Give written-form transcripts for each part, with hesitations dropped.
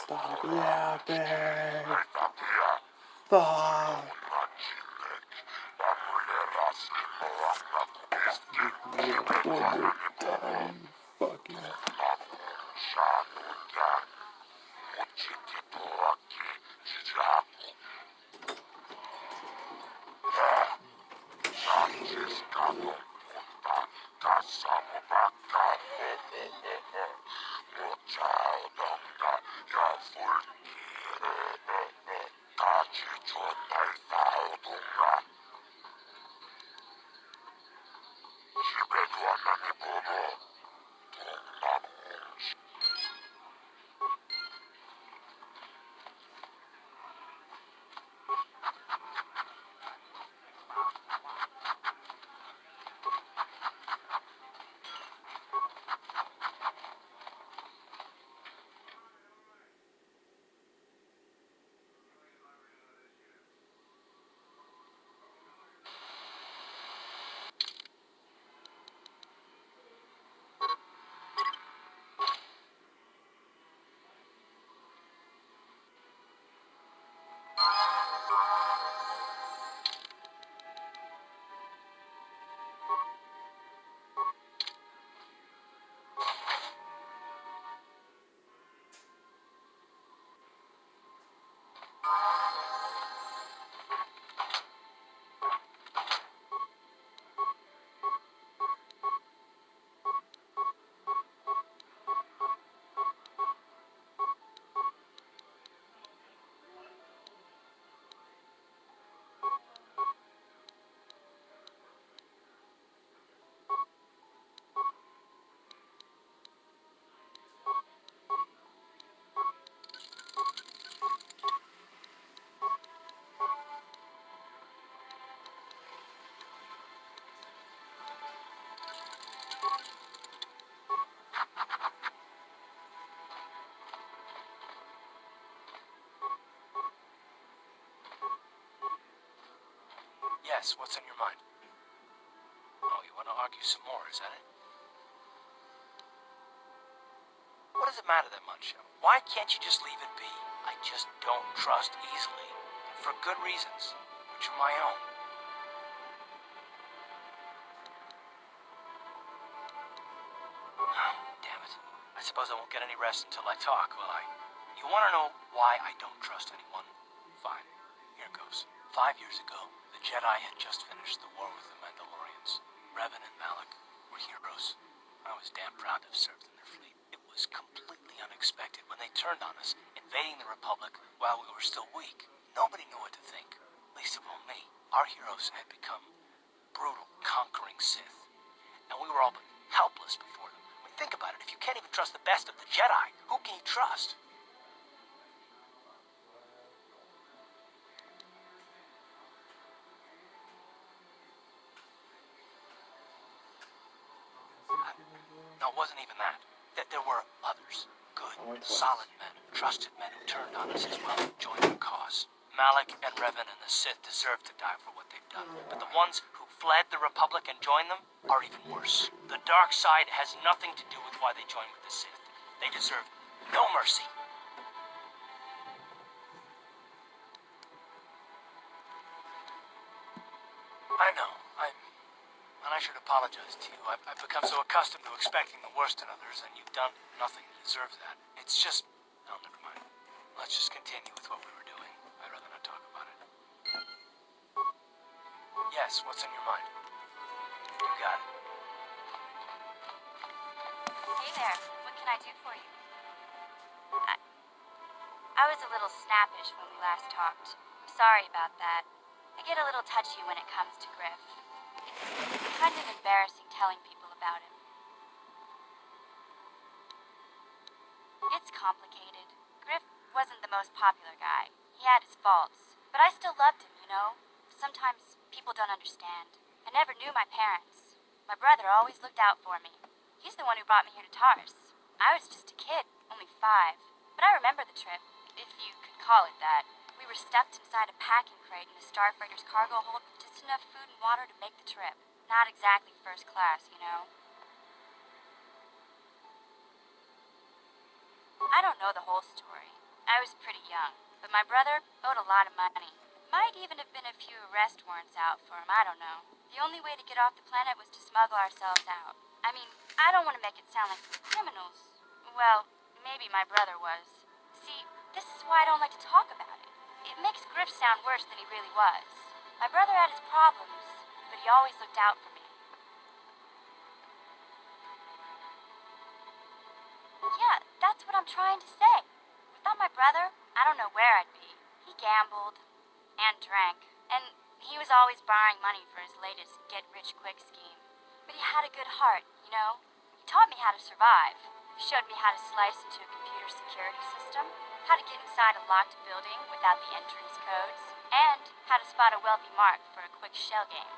Stop yapping. Fuck. One more time. Fucking. Yes, what's on your mind? Oh, you want to argue some more, is that it? What does it matter that much? Why can't you just leave it be? I just don't trust easily. For good reasons, which are my own. Oh, damn it. I suppose I won't get any rest until I talk, will I? You want to know why I don't trust anyone? Fine. Here goes. 5 years ago, the Jedi had just finished the war with the Mandalorians. Revan and Malak were heroes. I was damn proud to have served in their fleet. It was completely unexpected when they turned on us, invading the Republic while we were still weak. Nobody knew what to think, least of all me. Our heroes had become brutal, conquering Sith, and we were all but helpless before them. I mean, think about it. If you can't even trust the best of the Jedi, who can you trust? No, it wasn't even that. There were others. Good, solid men, trusted men who turned on us as well and joined our cause. Malak and Revan and the Sith deserve to die for what they've done. But the ones who fled the Republic and joined them are even worse. The dark side has nothing to do with why they joined with the Sith. They deserve no mercy. I know. And I should apologize to you. I've become so accustomed to expecting the worst in others, and you've done nothing to deserve that. It's just... Oh, never mind. Let's just continue with what we were doing. I'd rather not talk about it. Yes, what's on your mind? You got it. Hey there, what can I do for you? I was a little snappish when we last talked. I'm sorry about that. I get a little touchy when it comes to Griff. It's kind of embarrassing telling people about him. It's complicated. Griff wasn't the most popular guy. He had his faults. But I still loved him, you know? Sometimes people don't understand. I never knew my parents. My brother always looked out for me. He's the one who brought me here to Tars. I was just a kid, only 5. But I remember the trip, if you could call it that. We were stuffed inside a packing crate in the Starfighter's cargo hold with just enough food and water to make the trip. Not exactly first class, you know? I don't know the whole story. I was pretty young, but my brother owed a lot of money. Might even have been a few arrest warrants out for him, I don't know. The only way to get off the planet was to smuggle ourselves out. I mean, I don't want to make it sound like we're criminals. Well, maybe my brother was. See, this is why I don't like to talk about it. It makes Griff sound worse than he really was. My brother had his problems, but he always looked out for me. Yeah, that's what I'm trying to say. Without my brother, I don't know where I'd be. He gambled and drank, and he was always borrowing money for his latest get-rich-quick scheme. But he had a good heart, you know? He taught me how to survive. He showed me how to slice into a computer security system, how to get inside a locked building without the entrance codes, and how to spot a wealthy mark for a quick shell game.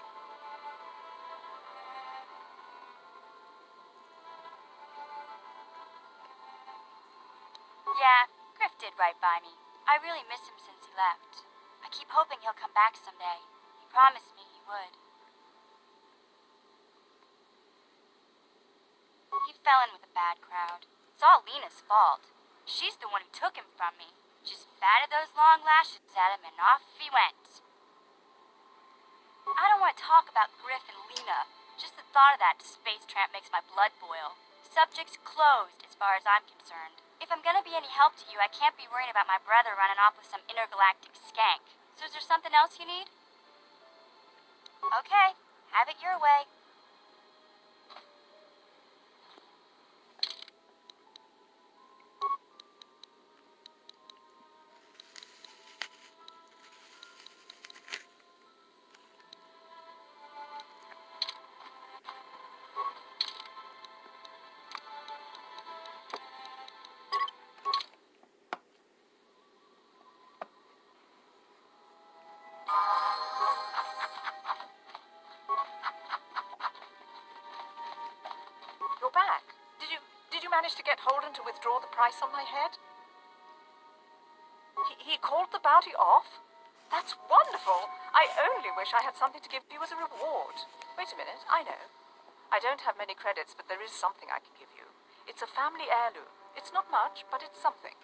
Yeah, Griff did right by me. I really miss him since he left. I keep hoping he'll come back someday. He promised me he would. He fell in with a bad crowd. It's all Lena's fault. She's the one who took him from me. Just batted those long lashes at him and off he went. I don't want to talk about Griff and Lena. Just the thought of that space tramp makes my blood boil. Subject's closed as far as I'm concerned. If I'm gonna be any help to you, I can't be worrying about my brother running off with some intergalactic skank. So is there something else you need? Okay, have it your way. You're back. Did you manage to get Holden to withdraw the price on my head? He called the bounty off? That's wonderful. I only wish I had something to give you as a reward. Wait a minute, I know. I don't have many credits, but there is something I can give you. It's a family heirloom. It's not much, but it's something.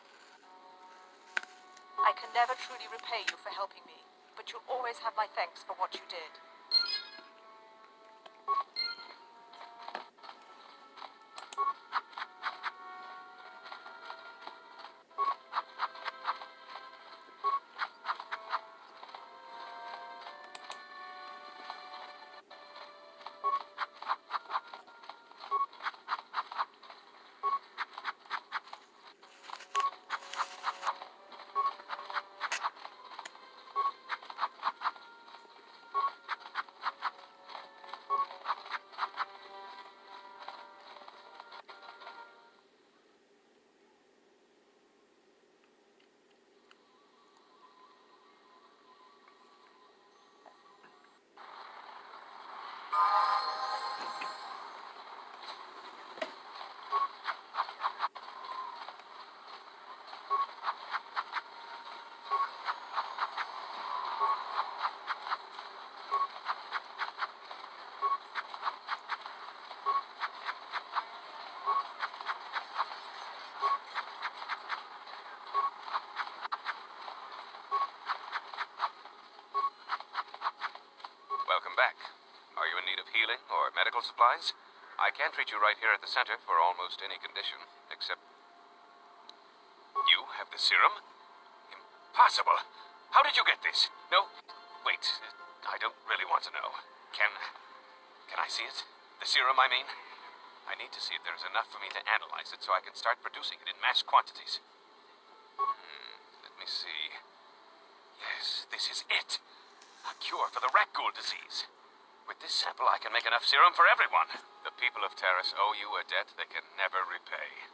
I can never truly repay you for helping me, but you'll always have my thanks for what you did. Welcome back. Are you in need of healing or medical supplies? I can treat you right here at the center for almost any condition, except... You have the serum? Impossible! How did you get this? No, wait, I don't really want to know. Can I see it? The serum, I mean? I need to see if there's enough for me to analyze it so I can start producing it in mass quantities. Let me see. Yes, this is it. A cure for the rat ghoul disease. With this sample, I can make enough serum for everyone. The people of Terrace owe you a debt they can never repay.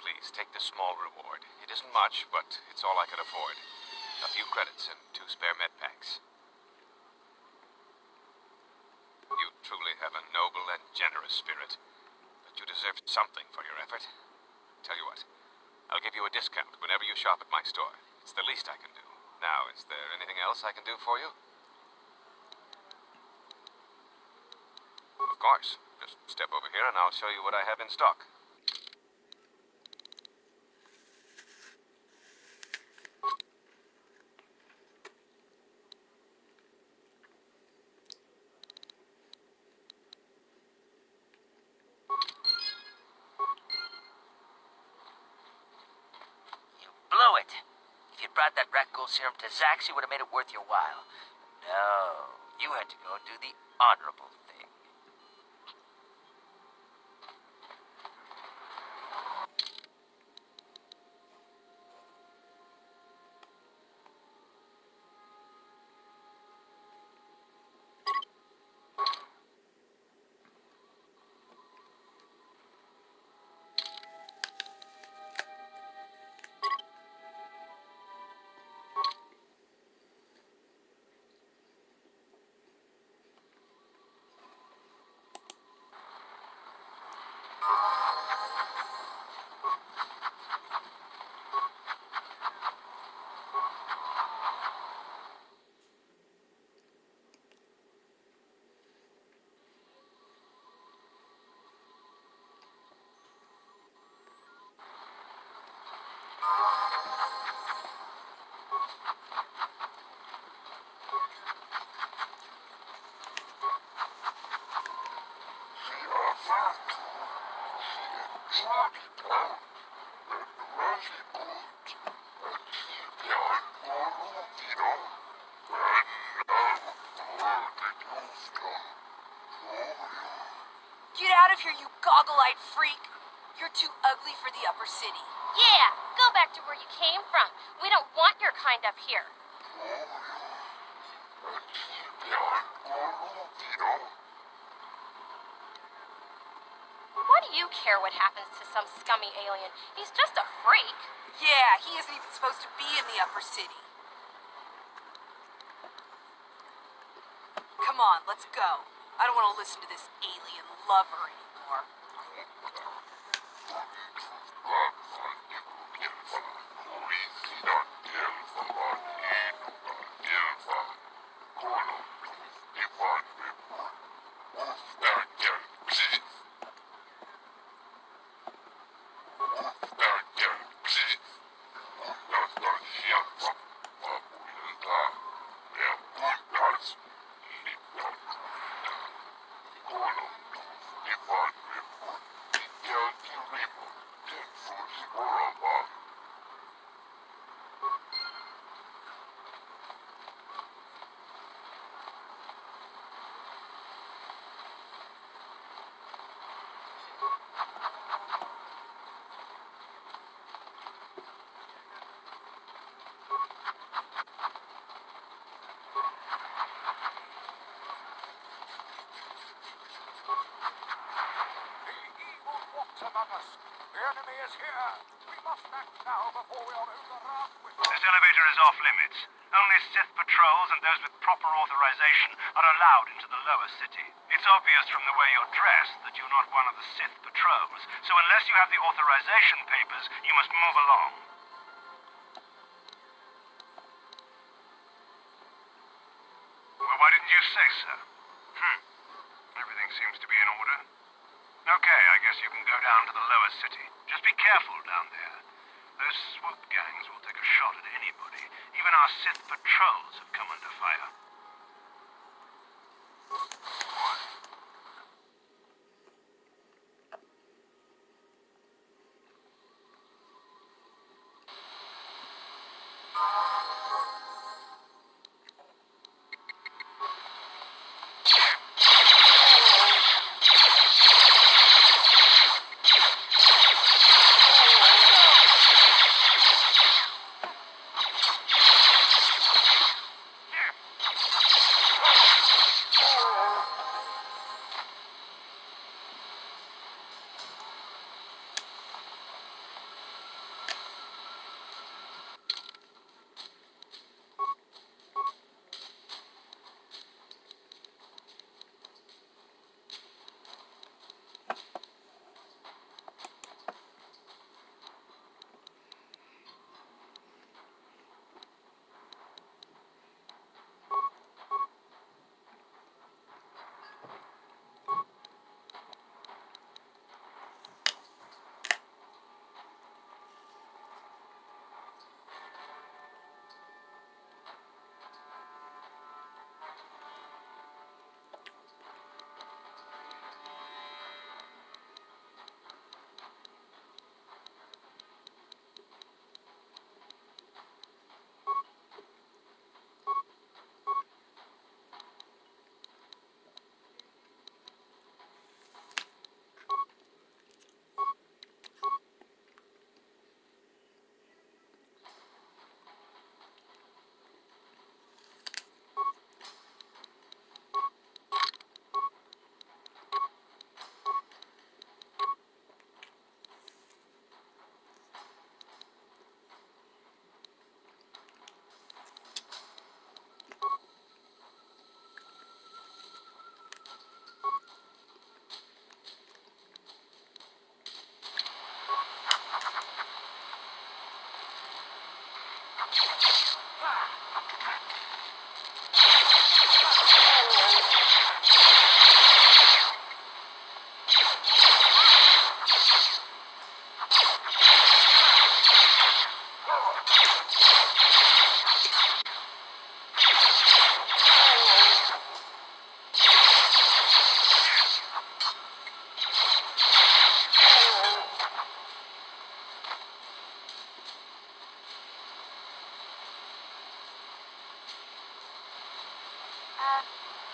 Please, take this small reward. It isn't much, but it's all I can afford. A few credits and 2 spare med packs. You truly have a noble and generous spirit, but you deserve something for your effort. Tell you what, I'll give you a discount whenever you shop at my store. It's the least I can do. Now, is there anything else I can do for you? Of course. Just step over here and I'll show you what I have in stock. brought that rat ghoul serum to Zax, he would have made it worth your while. No, you had to go and do the honorable thing. Get out of here, you goggle-eyed freak! You're too ugly for the upper city. Yeah, go back to where you came from. We don't want your kind up here. Why do you care what happens to some scummy alien? He's just a freak. Yeah, he isn't even supposed to be in the upper city. Come on, let's go. I don't want to listen to this alien lover anymore. This elevator is off limits. Only Sith patrols and those with proper authorization are allowed into the lower city. It's obvious from the way you're dressed that you're not one of the Sith patrols, so unless you have the authorization papers, you must move along. Well, why didn't you say so? Everything seems to be in order. Okay, I guess you can go down to the lower city. Just be careful down there. Those swoop gangs will take a shot at anybody. Even our Sith patrols have come under fire.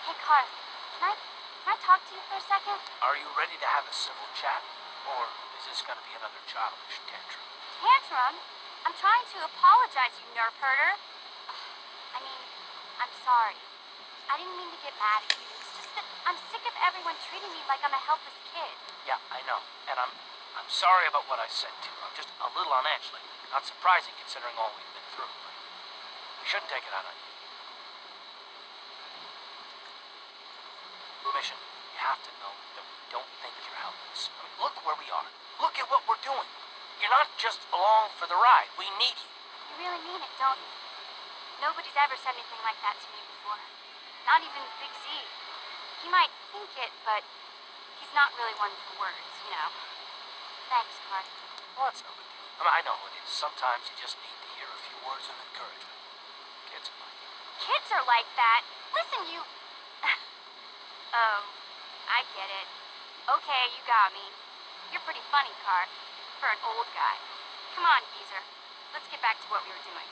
Hey, Carth, can I talk to you for a second? Are you ready to have a civil chat? Or is this gonna be another childish tantrum? Tantrum? I'm trying to apologize, you nerve herder. I mean, I'm sorry. I didn't mean to get mad at you. It's just that I'm sick of everyone treating me like I'm a helpless kid. Yeah, I know. And I'm sorry about what I said too. I'm just a little on edge lately. Not surprising considering all we've been through, but we shouldn't take it out on you. Mission, you have to know that we don't think you're helpless. I mean, look where we are. Look at what we're doing. You're not just along for the ride. We need you. You really mean it, don't you? Nobody's ever said anything like that to me before. Not even Big Z. He might think it, but he's not really one for words, you know. Thanks, Carth. Well, that's no big deal. I mean, I know it is. Sometimes you just need to hear a few words of encouragement. Kids are like that. Kids are like that. Listen, you... Oh, I get it. Okay, you got me. You're pretty funny, Carth, for an old guy. Come on, geezer. Let's get back to what we were doing.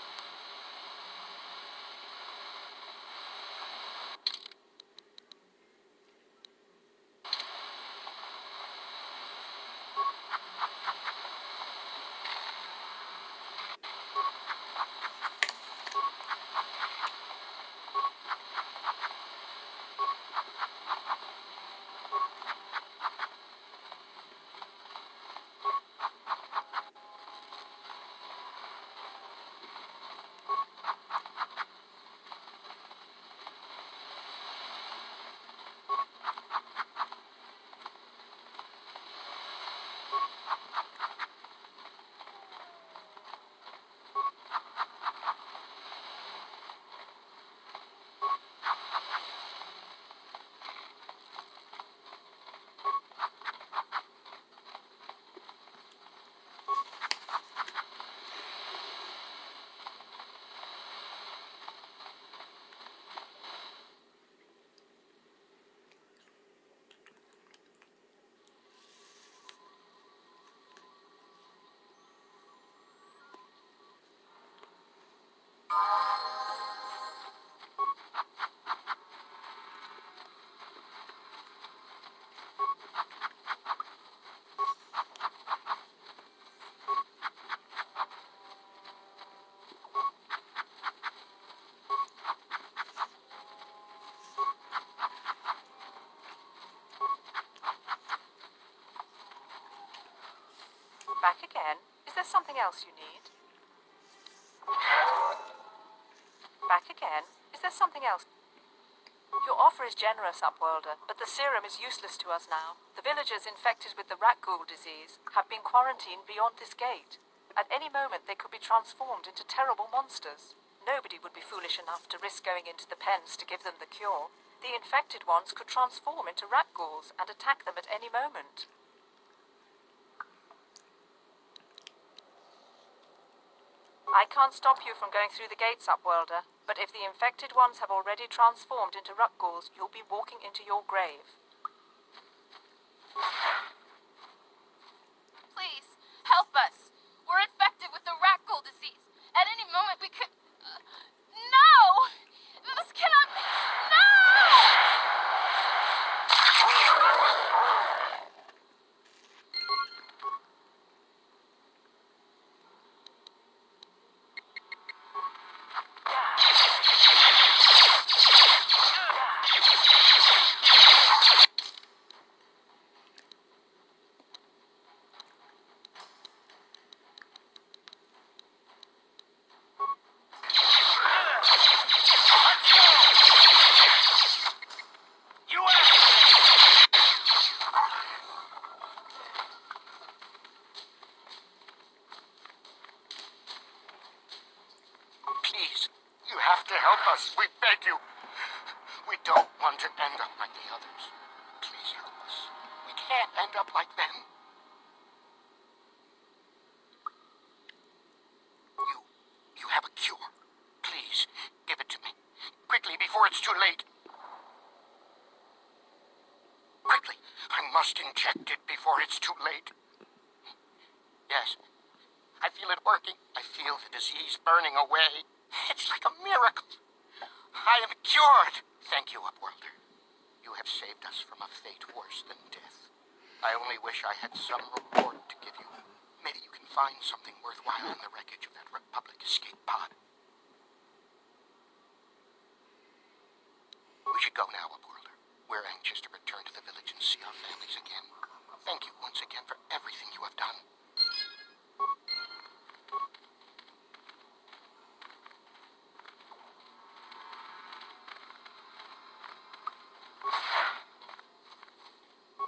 Back again? Is there something else you need? Back again? Is there something else? Your offer is generous, Upworlder, but the serum is useless to us now. The villagers infected with the rat ghoul disease have been quarantined beyond this gate. At any moment they could be transformed into terrible monsters. Nobody would be foolish enough to risk going into the pens to give them the cure. The infected ones could transform into rat ghouls and attack them at any moment. I can't stop you from going through the gates, Upworlder, but if the infected ones have already transformed into rat ghouls, you'll be walking into your grave. Please, help us. We're infected with the rat ghoul disease. At any moment we could... no! This cannot be... No! please. You have to help us. We beg you. We don't want to end up like the others. Please help us. We can't end up like them. You have a cure. Please, give it to me. Quickly, before it's too late. Quickly, I must inject it before it's too late. Yes, I feel it working. I feel the disease burning away. It's like a miracle. I am cured. Thank you, Upworlder. You have saved us from a fate worse than death. I only wish I had some reward to give you. Maybe you can find something worthwhile in the wreckage of that Republic escape pod. We should go now, Upworlder. We're anxious to return to the village and see our families again. Thank you once again for everything you have done.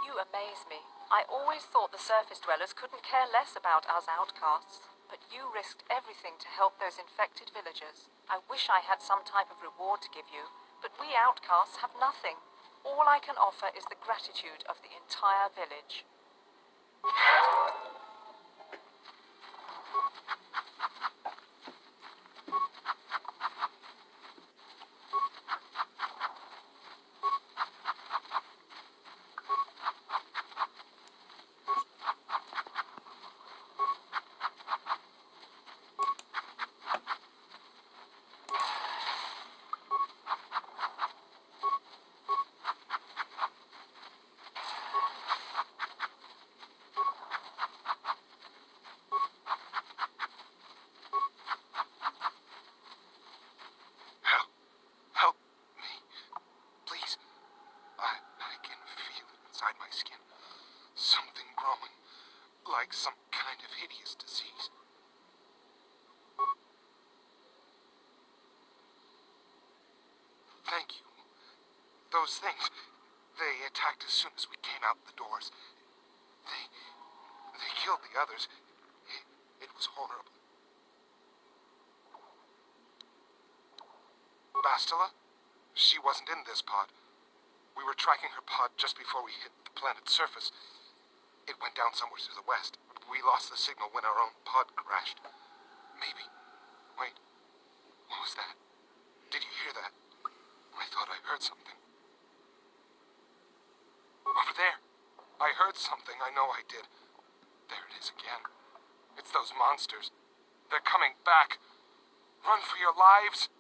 You amaze me. I always thought the surface dwellers couldn't care less about us outcasts. But you risked everything to help those infected villagers. I wish I had some type of reward to give you, but we outcasts have nothing. All I can offer is the gratitude of the entire village. Help me. Please. I can feel it inside my skin. Something growing. Like some kind of hideous disease. Thank you. Those things, they attacked as soon as we came out the doors. They killed the others. It was horrible. Bastila? She wasn't in this pod. We were tracking her pod just before we hit the planet's surface. It went down somewhere to the west. We lost the signal when our own pod crashed. Maybe. Wait. What was that? Did you hear that? I thought I heard something. Over there. I heard something. I know I did. There it is again. It's those monsters. They're coming back. Run for your lives.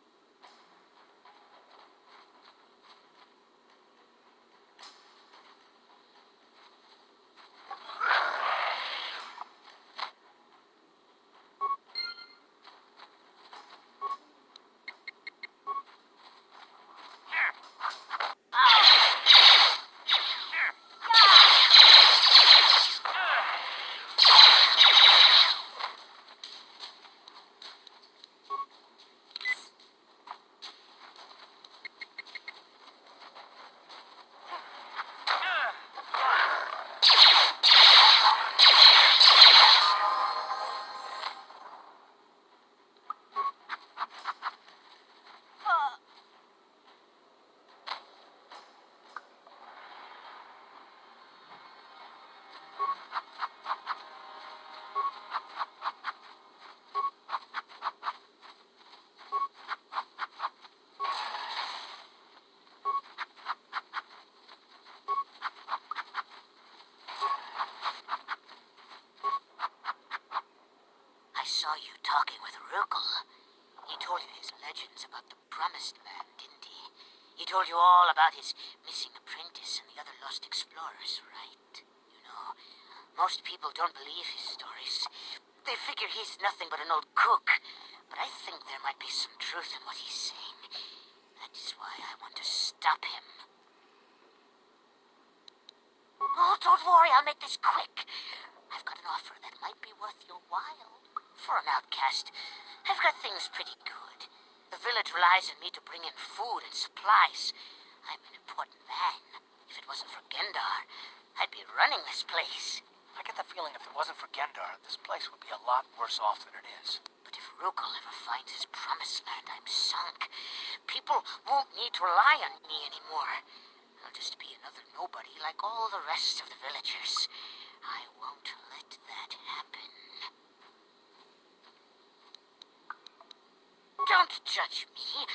I saw you talking with Rugal. He told you his legends about the Promised Land, didn't he? He told you all about his missing apprentice and the other lost explorers, right? You know, most people don't believe his stories. They figure he's nothing but an old cook. But I think there might be some truth in what he's saying. That is why I want to stop him. Oh, don't worry, I'll make this quick. I've got an offer that might be worth your while. For an outcast, I've got things pretty good. The village relies on me to bring in food and supplies. I'm an important man. If it wasn't for Gendar, I'd be running this place. I get the feeling if it wasn't for Gendar, this place would be a lot worse off than it is. But that if Rugal ever finds his promised land, I'm sunk. People won't need to rely on me anymore. I'll just be another nobody like all the rest of the villagers. I won't let that happen. Don't judge me.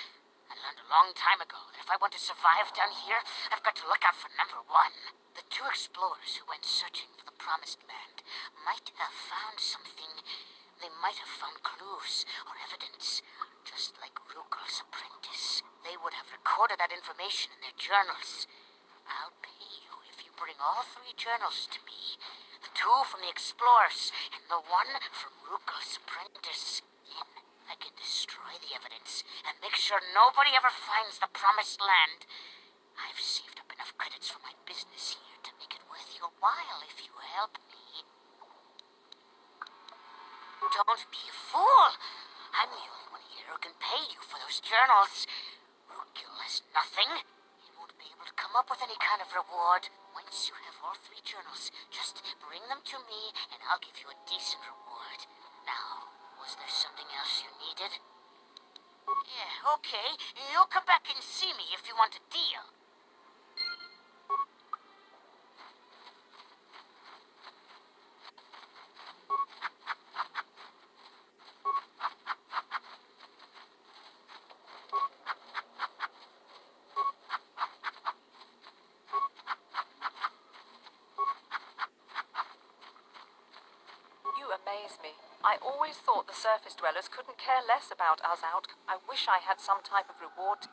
I learned a long time ago that if I want to survive down here, I've got to look out for number one. The two explorers who went searching for the Promised Land might have found something. They might have found clues or evidence, just like Rugal's apprentice. They would have recorded that information in their journals. I'll pay you if you bring all three journals to me. The two from the explorers and the one from Rugal's apprentice. Then I can destroy the evidence and make sure nobody ever finds the Promised Land. I've saved up enough credits for my business here to make it worth your while if you help me. Don't be a fool. I'm the only one here who can pay you for those journals. Rugal has nothing. He won't be able to come up with any kind of reward. Once you have all three journals, just bring them to me and I'll give you a decent reward. Now, was there something else you needed? Yeah, okay. You'll come back and see me if you want a deal. You amaze me. I always thought the surface dwellers couldn't care less about us out. I wish I had some type of reward.